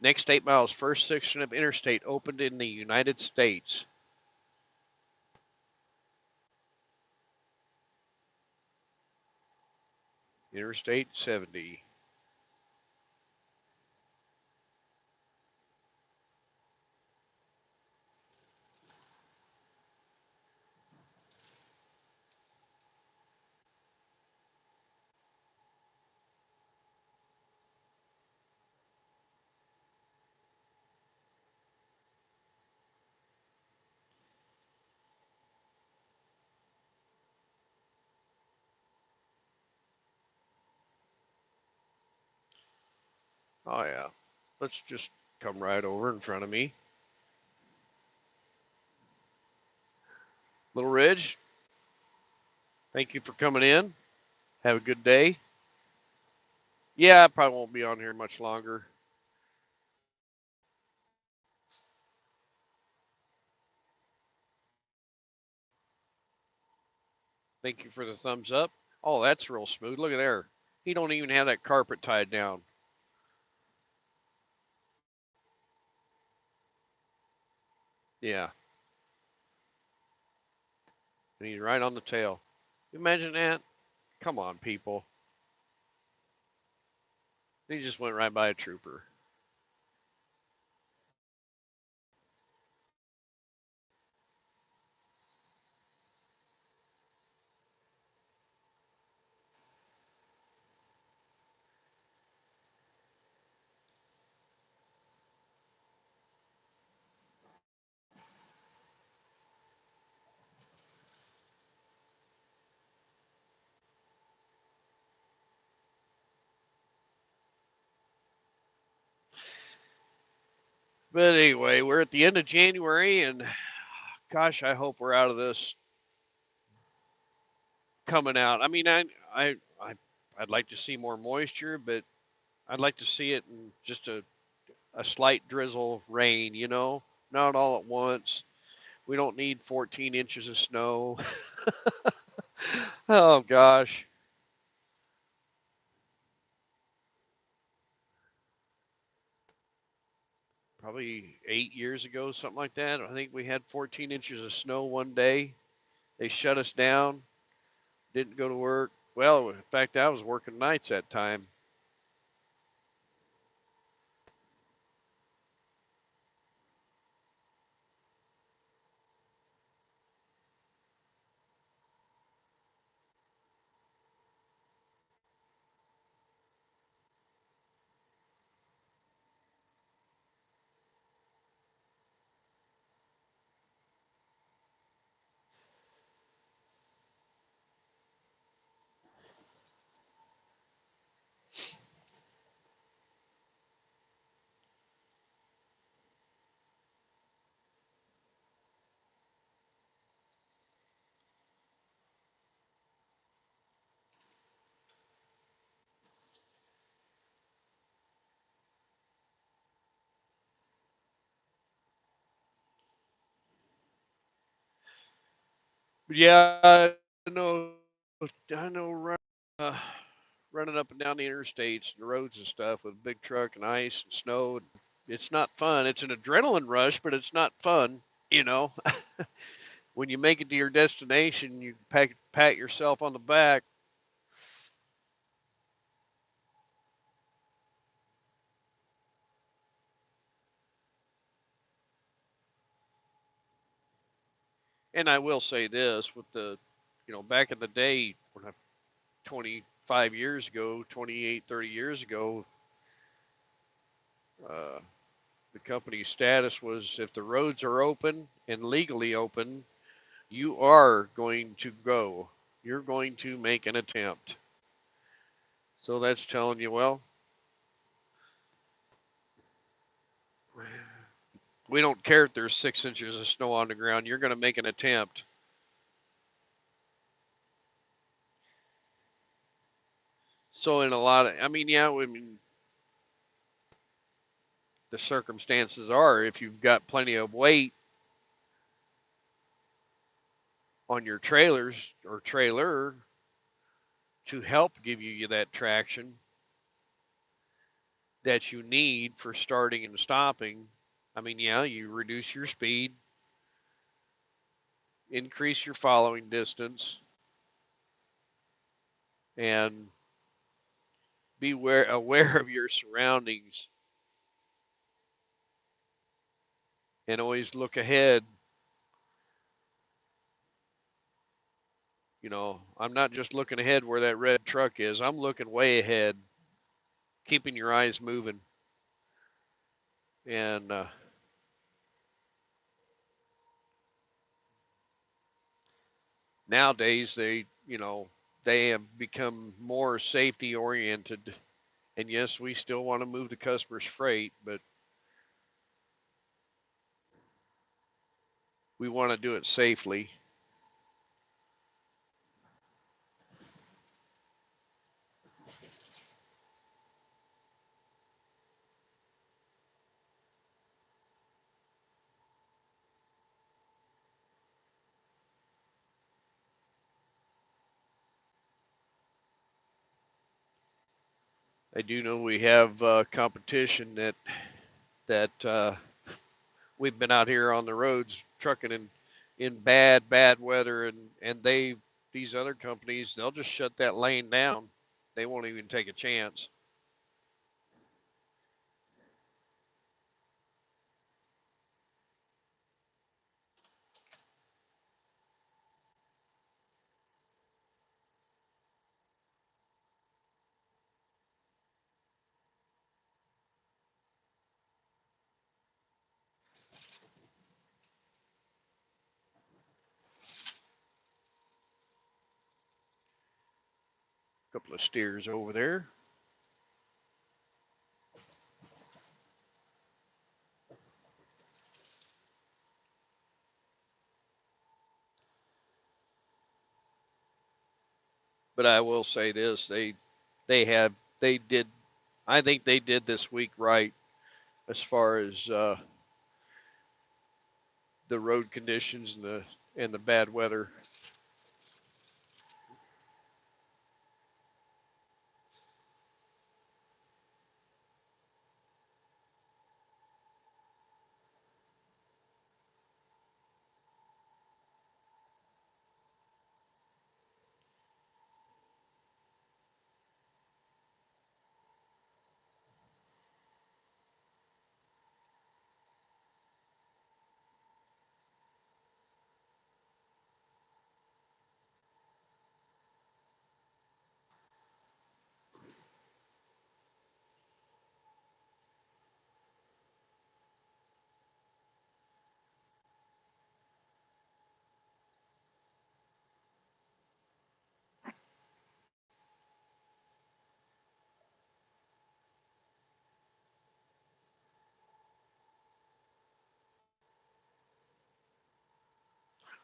[SPEAKER 1] Next 8 miles, first section of interstate opened in the United States. Interstate 70. Oh, yeah. Let's just come right over in front of me. Little Ridge, thank you for coming in. Have a good day. Yeah, I probably won't be on here much longer. Thank you for the thumbs up. Oh, that's real smooth. Look at there. He don't even have that carpet tied down. Yeah. And he's right on the tail. Imagine that. Come on, people. He just went right by a trooper. But anyway, we're at the end of January, and gosh, I hope we're out of this coming out. I mean, I'd like to see more moisture, but I'd like to see it in just a slight drizzle rain, you know, not all at once. We don't need 14 inches of snow. Oh gosh. Probably 8 years ago, something like that. I think we had 14 inches of snow one day. They shut us down, didn't go to work. Well, in fact, I was working nights that time. But yeah, know, I know, uh, running up and down the interstates and the roads and stuff with a big truck and ice and snow. It's not fun. It's an adrenaline rush, but it's not fun. You know, when you make it to your destination, you pat yourself on the back. And I will say this with the, back in the day, when 25 years ago, 28, 30 years ago, uh, the company's status was if the roads are open and legally open, you are going to go. You're going to make an attempt. So that's telling you, well, we don't care if there's 6 inches of snow on the ground. You're going to make an attempt. So in a lot of, I mean, yeah, I mean, the circumstances are if you've got plenty of weight on your trailers or trailer, to help give you that traction that you need for starting and stopping. I mean, yeah, you reduce your speed, increase your following distance, and be aware of your surroundings, and always look ahead. You know, I'm not just looking ahead where that red truck is, I'm looking way ahead, keeping your eyes moving. And nowadays, they have become more safety oriented. And yes, we still want to move the customer's freight, but we want to do it safely. I do know we have competition that we've been out here on the roads trucking in bad weather, and these other companies, they'll just shut that lane down. They won't even take a chance. A couple of steers over there. But I will say this: they have they did. I think they did this week right as far as the road conditions and the bad weather.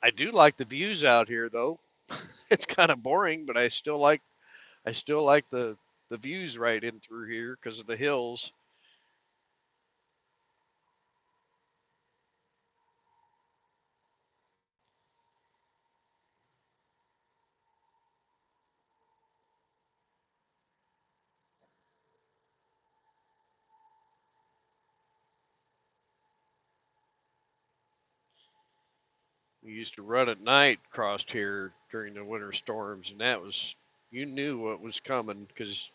[SPEAKER 1] I do like the views out here, though. It's kind of boring, but I still like the views right in through here because of the hills. We used to run at night across here during the winter storms, and that was you knew what was coming because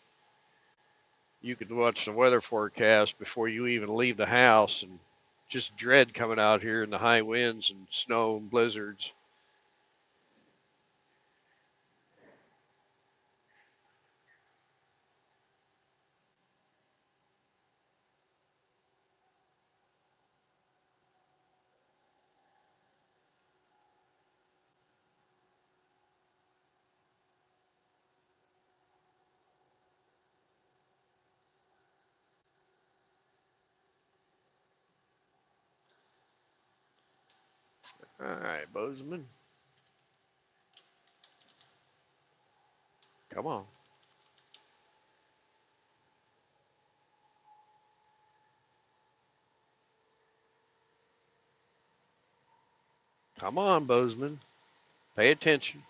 [SPEAKER 1] you could watch the weather forecast before you even leave the house, and just dread coming out here in the high winds and snow and blizzards. All right, Bozeman, come on, come on, Bozeman, pay attention.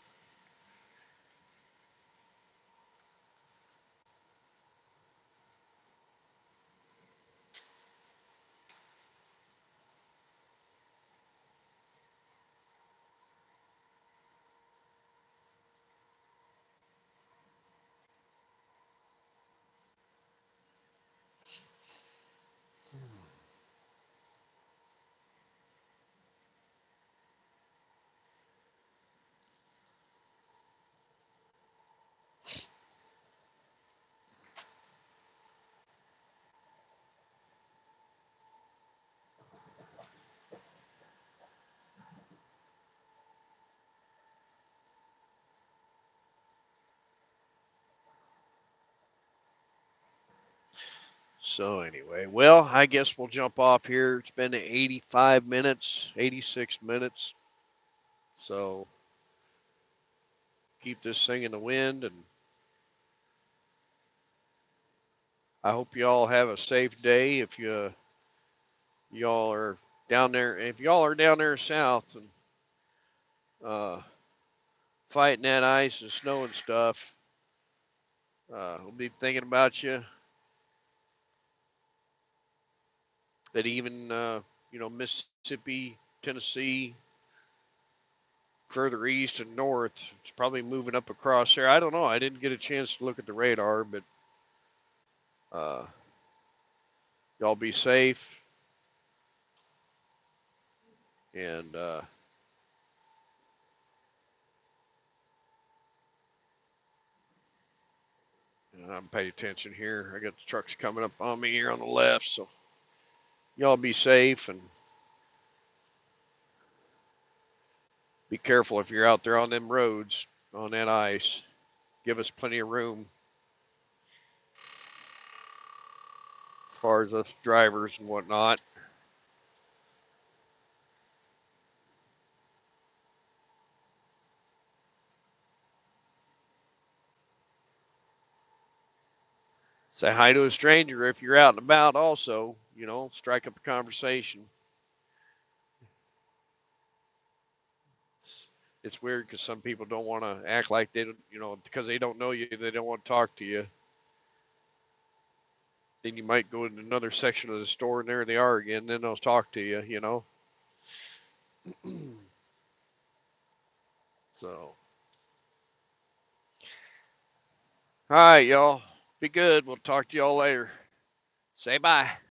[SPEAKER 1] So anyway, well, I guess we'll jump off here. It's been 85 minutes, 86 minutes. So keep this thing in the wind, and I hope you all have a safe day. If y'all are down there, if y'all are down there south and fighting that ice and snow and stuff, we'll be thinking about you. That even Mississippi, Tennessee, further east and north, it's probably moving up across there. I don't know. I didn't get a chance to look at the radar, but uh, y'all be safe, and I'm paying attention here. I got the trucks coming up on me here on the left, so y'all be safe and be careful if you're out there on them roads on that ice. Give us plenty of room as far as us drivers and whatnot. Say hi to a stranger if you're out and about also, strike up a conversation. It's weird because some people don't want to act like they don't, because they don't know you, they don't want to talk to you. Then you might go in another section of the store and there they are again, then they'll talk to you. So, all right, y'all. Be good. We'll talk to y'all later. Say bye.